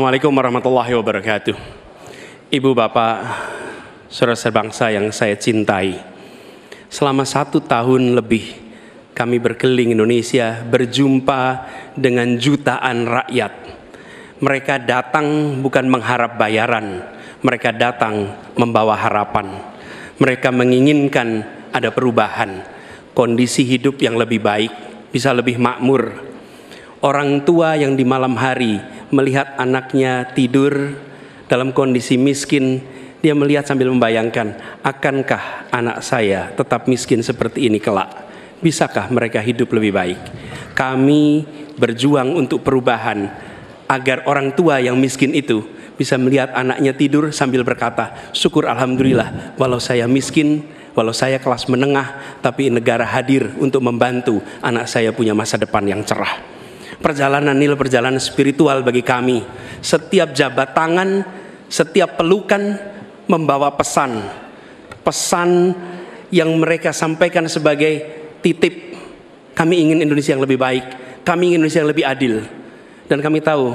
Assalamualaikum warahmatullahi wabarakatuh. Ibu bapak, saudara sebangsa yang saya cintai, selama 1 tahun lebih kami berkeliling Indonesia, berjumpa dengan jutaan rakyat. Mereka datang bukan mengharap bayaran, mereka datang membawa harapan. Mereka menginginkan ada perubahan, kondisi hidup yang lebih baik, bisa lebih makmur. Orang tua yang di malam hari melihat anaknya tidur dalam kondisi miskin, dia melihat sambil membayangkan, akankah anak saya tetap miskin seperti ini kelak? Bisakah mereka hidup lebih baik? Kami berjuang untuk perubahan agar orang tua yang miskin itu bisa melihat anaknya tidur sambil berkata, syukur alhamdulillah, walau saya miskin, walau saya kelas menengah, tapi negara hadir untuk membantu anak saya punya masa depan yang cerah. Perjalanan ini perjalanan spiritual bagi kami. Setiap jabat tangan, setiap pelukan membawa pesan. Pesan yang mereka sampaikan sebagai titip. Kami ingin Indonesia yang lebih baik. Kami ingin Indonesia yang lebih adil. Dan kami tahu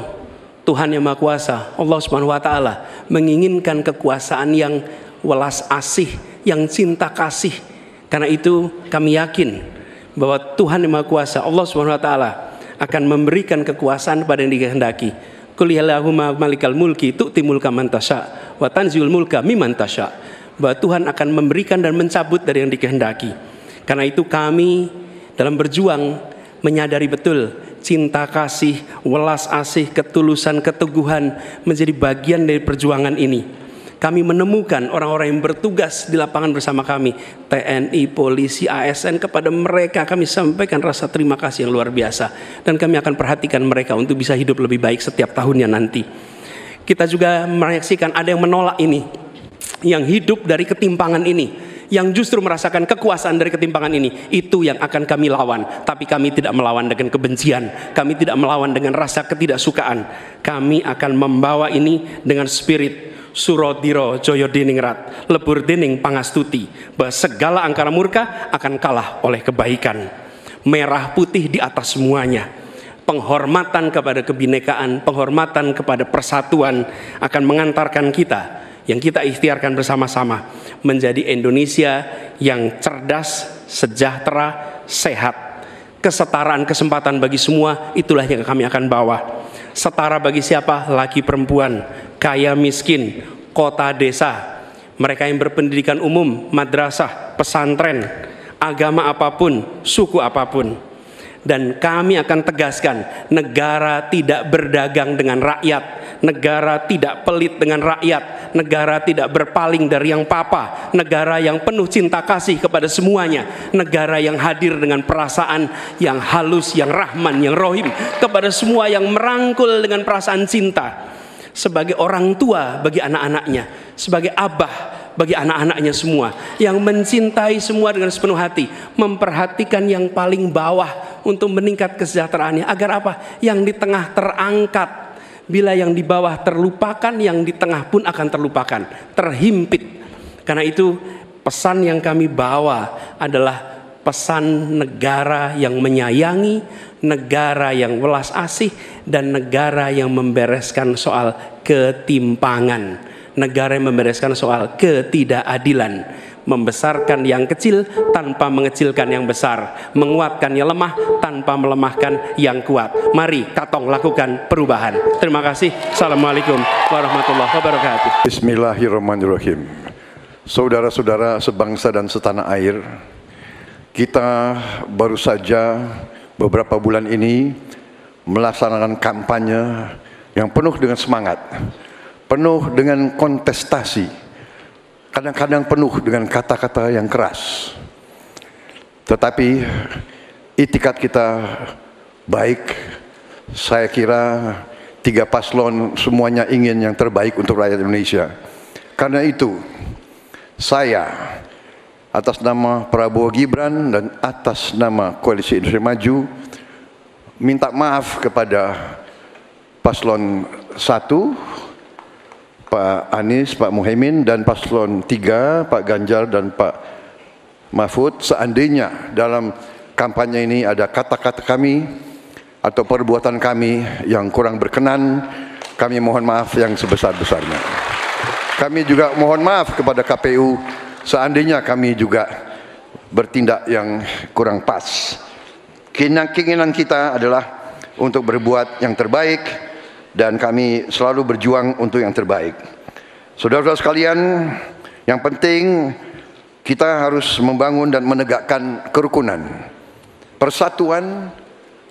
Tuhan yang Maha Kuasa, Allah Subhanahu wa taala, menginginkan kekuasaan yang welas asih, yang cinta kasih. Karena itu kami yakin bahwa Tuhan yang Maha Kuasa, Allah Subhanahu wa taala, akan memberikan kekuasaan pada yang dikehendaki. Qul illahumma malikal mulki tu'ti mulka man tasya wa tanziul mulka mimman tasya. Bahwa Tuhan akan memberikan dan mencabut dari yang dikehendaki. Karena itu kami dalam berjuang menyadari betul cinta kasih, welas asih, ketulusan, keteguhan menjadi bagian dari perjuangan ini. Kami menemukan orang-orang yang bertugas di lapangan bersama kami, TNI, polisi, ASN, kepada mereka kami sampaikan rasa terima kasih yang luar biasa. Dan kami akan perhatikan mereka untuk bisa hidup lebih baik setiap tahunnya nanti. Kita juga menyaksikan ada yang menolak ini, yang hidup dari ketimpangan ini, yang justru merasakan kekuasaan dari ketimpangan ini. Itu yang akan kami lawan. Tapi kami tidak melawan dengan kebencian, kami tidak melawan dengan rasa ketidaksukaan. Kami akan membawa ini dengan spirit Surodiro Joyo Diningrat, lebur dening pangastuti, bahwa segala angkara murka akan kalah oleh kebaikan. Merah putih di atas semuanya. Penghormatan kepada kebinekaan, penghormatan kepada persatuan akan mengantarkan kita, yang kita ikhtiarkan bersama-sama, menjadi Indonesia yang cerdas, sejahtera, sehat. Kesetaraan kesempatan bagi semua, itulah yang kami akan bawa. Setara bagi siapa? Laki perempuan, kaya miskin, kota desa, mereka yang berpendidikan umum, madrasah, pesantren, agama apapun, suku apapun. Dan kami akan tegaskan, negara tidak berdagang dengan rakyat, negara tidak pelit dengan rakyat, negara tidak berpaling dari yang papa, negara yang penuh cinta kasih kepada semuanya, negara yang hadir dengan perasaan yang halus, yang rahman, yang rohim kepada semua, yang merangkul dengan perasaan cinta. Sebagai orang tua bagi anak-anaknya, sebagai abah bagi anak-anaknya semua, yang mencintai semua dengan sepenuh hati, memperhatikan yang paling bawah untuk meningkat kesejahteraannya. Agar apa? Yang di tengah terangkat. Bila yang di bawah terlupakan, yang di tengah pun akan terlupakan, terhimpit. Karena itu pesan yang kami bawa adalah pesan negara yang menyayangi, negara yang welas asih, dan negara yang membereskan soal ketimpangan, negara yang membereskan soal ketidakadilan, membesarkan yang kecil tanpa mengecilkan yang besar, menguatkan yang lemah tanpa melemahkan yang kuat. Mari katong lakukan perubahan. Terima kasih. Assalamualaikum warahmatullahi wabarakatuh. Bismillahirrahmanirrahim. Saudara-saudara sebangsa dan setanah air, kita baru saja beberapa bulan ini melaksanakan kampanye yang penuh dengan semangat, penuh dengan kontestasi, kadang-kadang penuh dengan kata-kata yang keras. Tetapi itikat kita baik. Saya kira 3 paslon semuanya ingin yang terbaik untuk rakyat Indonesia. Karena itu saya atas nama Prabowo Gibran dan atas nama Koalisi Indonesia Maju minta maaf kepada paslon 1 Pak Anies, Pak Muhaimin, dan paslon 3 Pak Ganjar dan Pak Mahfud. Seandainya dalam kampanye ini ada kata-kata kami atau perbuatan kami yang kurang berkenan, kami mohon maaf yang sebesar-besarnya. Kami juga mohon maaf kepada KPU seandainya kami juga bertindak yang kurang pas. Keinginan kita adalah untuk berbuat yang terbaik dan kami selalu berjuang untuk yang terbaik. Saudara-saudara sekalian, yang penting kita harus membangun dan menegakkan kerukunan, persatuan,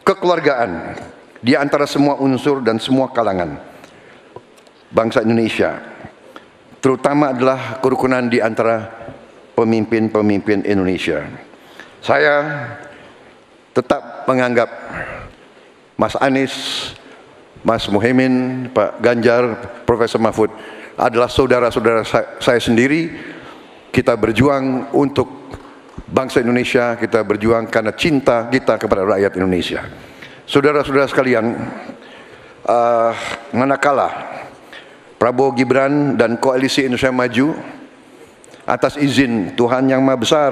kekeluargaan di antara semua unsur dan semua kalangan bangsa Indonesia, terutama adalah kerukunan di antara pemimpin-pemimpin Indonesia. Saya tetap menganggap Mas Anies, Mas Muhaimin, Pak Ganjar, Profesor Mahfud adalah saudara-saudara saya sendiri. Kita berjuang untuk bangsa Indonesia, kita berjuang karena cinta kita kepada rakyat Indonesia. Saudara-saudara sekalian, manakala Prabowo Gibran dan Koalisi Indonesia Maju atas izin Tuhan Yang Maha Besar,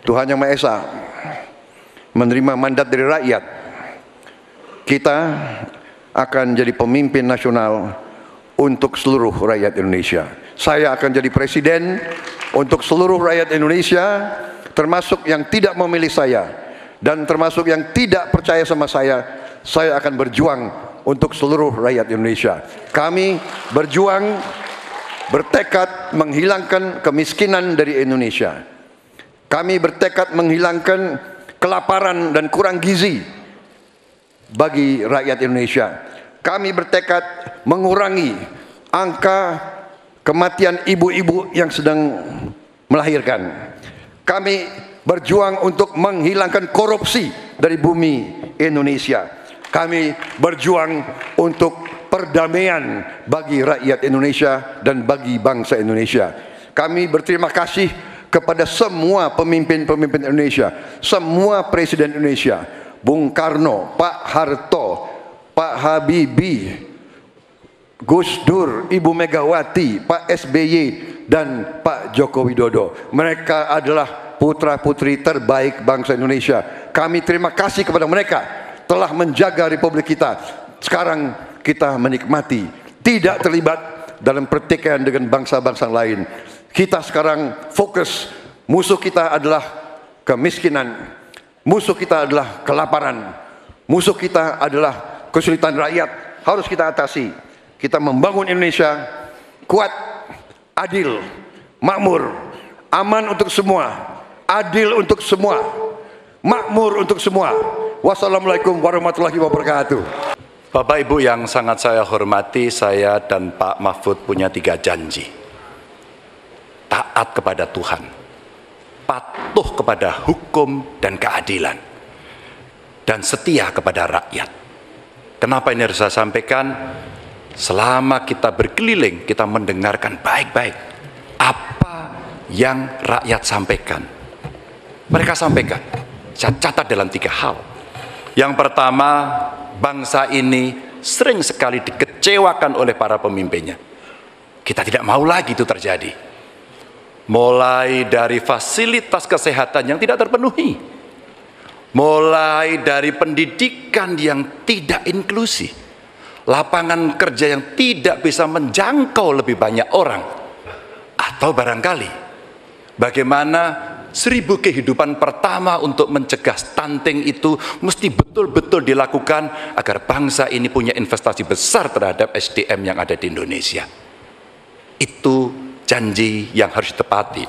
Tuhan Yang Maha Esa, menerima mandat dari rakyat, kita akan jadi pemimpin nasional untuk seluruh rakyat Indonesia. Saya akan jadi presiden untuk seluruh rakyat Indonesia, termasuk yang tidak memilih saya dan termasuk yang tidak percaya sama saya akan berjuang untuk seluruh rakyat Indonesia. Kami berjuang, bertekad menghilangkan kemiskinan dari Indonesia. Kami bertekad menghilangkan kelaparan dan kurang gizi bagi rakyat Indonesia. Kami bertekad mengurangi angka kematian ibu-ibu yang sedang melahirkan. Kami berjuang untuk menghilangkan korupsi dari bumi Indonesia. Kami berjuang untuk perdamaian bagi rakyat Indonesia dan bagi bangsa Indonesia. Kami berterima kasih kepada semua pemimpin-pemimpin Indonesia, semua presiden Indonesia, Bung Karno, Pak Harto, Pak Habibie, Gus Dur, Ibu Megawati, Pak SBY, dan Pak Joko Widodo. Mereka adalah putra-putri terbaik bangsa Indonesia. Kami terima kasih kepada mereka telah menjaga republik kita. Sekarang kita menikmati, tidak terlibat dalam pertikaian dengan bangsa-bangsa lain. Kita sekarang fokus, musuh kita adalah kemiskinan, musuh kita adalah kelaparan, musuh kita adalah kesulitan rakyat, harus kita atasi. Kita membangun Indonesia kuat, adil, makmur, aman untuk semua, adil untuk semua, makmur untuk semua. Wassalamualaikum warahmatullahi wabarakatuh. Bapak Ibu yang sangat saya hormati, saya dan Pak Mahfud punya 3 janji. Taat kepada Tuhan, patuh kepada hukum dan keadilan, dan setia kepada rakyat. Kenapa ini harus saya sampaikan? Selama kita berkeliling, kita mendengarkan baik-baik apa yang rakyat sampaikan. Mereka sampaikan, saya catat dalam 3 hal. Yang pertama, bangsa ini sering sekali dikecewakan oleh para pemimpinnya. Kita tidak mau lagi itu terjadi. Mulai dari fasilitas kesehatan yang tidak terpenuhi, mulai dari pendidikan yang tidak inklusif, lapangan kerja yang tidak bisa menjangkau lebih banyak orang, atau barangkali bagaimana 1000 kehidupan pertama untuk mencegah stunting itu mesti betul-betul dilakukan agar bangsa ini punya investasi besar terhadap SDM yang ada di Indonesia. Itu janji yang harus ditepati.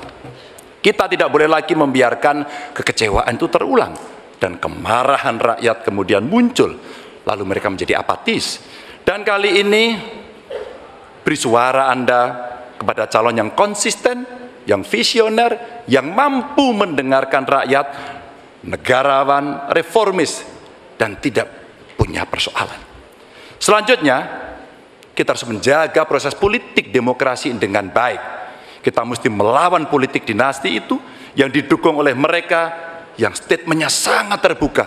Kita tidak boleh lagi membiarkan kekecewaan itu terulang dan kemarahan rakyat kemudian muncul, lalu mereka menjadi apatis. Dan kali ini beri suara Anda kepada calon yang konsisten, yang visioner, yang mampu mendengarkan rakyat, negarawan, reformis, dan tidak punya persoalan. Selanjutnya, kita harus menjaga proses politik demokrasi dengan baik. Kita mesti melawan politik dinasti itu yang didukung oleh mereka yang statementnya sangat terbuka,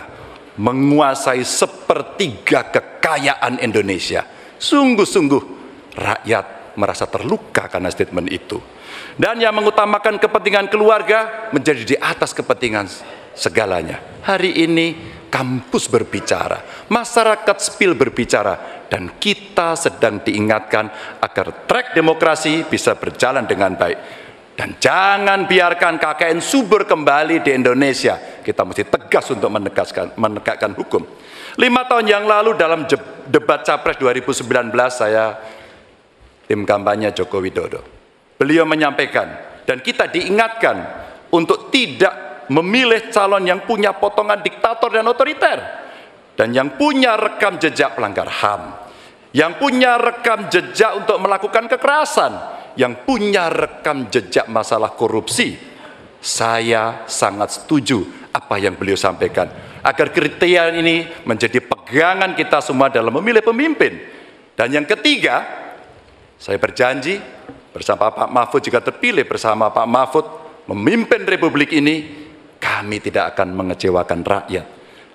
menguasai 1/3 kekayaan Indonesia. Sungguh-sungguh rakyat merasa terluka karena statement itu. Dan yang mengutamakan kepentingan keluarga menjadi di atas kepentingan segalanya. Hari ini kampus berbicara, masyarakat sipil berbicara, dan kita sedang diingatkan agar trek demokrasi bisa berjalan dengan baik. Dan jangan biarkan KKN subur kembali di Indonesia. Kita mesti tegas untuk menegakkan hukum. 5 tahun yang lalu dalam debat Capres 2019 saya tim kampanye Joko Widodo. Beliau menyampaikan dan kita diingatkan untuk tidak memilih calon yang punya potongan diktator dan otoriter, dan yang punya rekam jejak pelanggar HAM, yang punya rekam jejak untuk melakukan kekerasan, yang punya rekam jejak masalah korupsi. Saya sangat setuju apa yang beliau sampaikan, agar kriteria ini menjadi pegangan kita semua dalam memilih pemimpin. Dan yang ketiga, saya berjanji bersama Pak Mahfud, jika terpilih bersama Pak Mahfud memimpin Republik ini, kami tidak akan mengecewakan rakyat.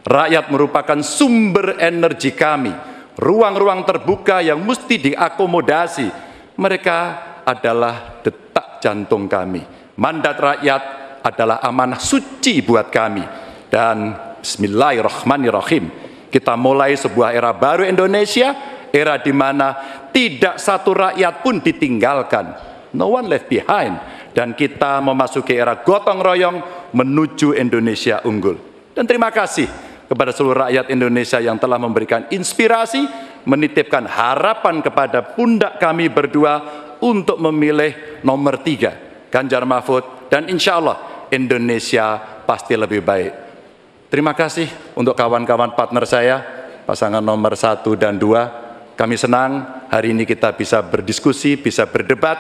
Rakyat merupakan sumber energi kami, ruang-ruang terbuka yang mesti diakomodasi. Mereka adalah detak jantung kami. Mandat rakyat adalah amanah suci buat kami. Dan bismillahirrahmanirrahim, kita mulai sebuah era baru Indonesia, era di mana tidak satu rakyat pun ditinggalkan. No one left behind. Dan kita memasuki era gotong royong menuju Indonesia unggul. Dan terima kasih kepada seluruh rakyat Indonesia yang telah memberikan inspirasi, menitipkan harapan kepada pundak kami berdua untuk memilih nomor 3, Ganjar Mahfud, dan insya Allah Indonesia pasti lebih baik. Terima kasih untuk kawan-kawan partner saya, pasangan nomor 1 dan 2. Kami senang hari ini kita bisa berdiskusi, bisa berdebat,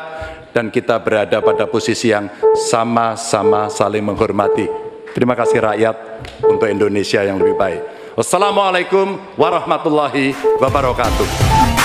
dan kita berada pada posisi yang sama-sama saling menghormati. Terima kasih rakyat untuk Indonesia yang lebih baik. Wassalamualaikum warahmatullahi wabarakatuh.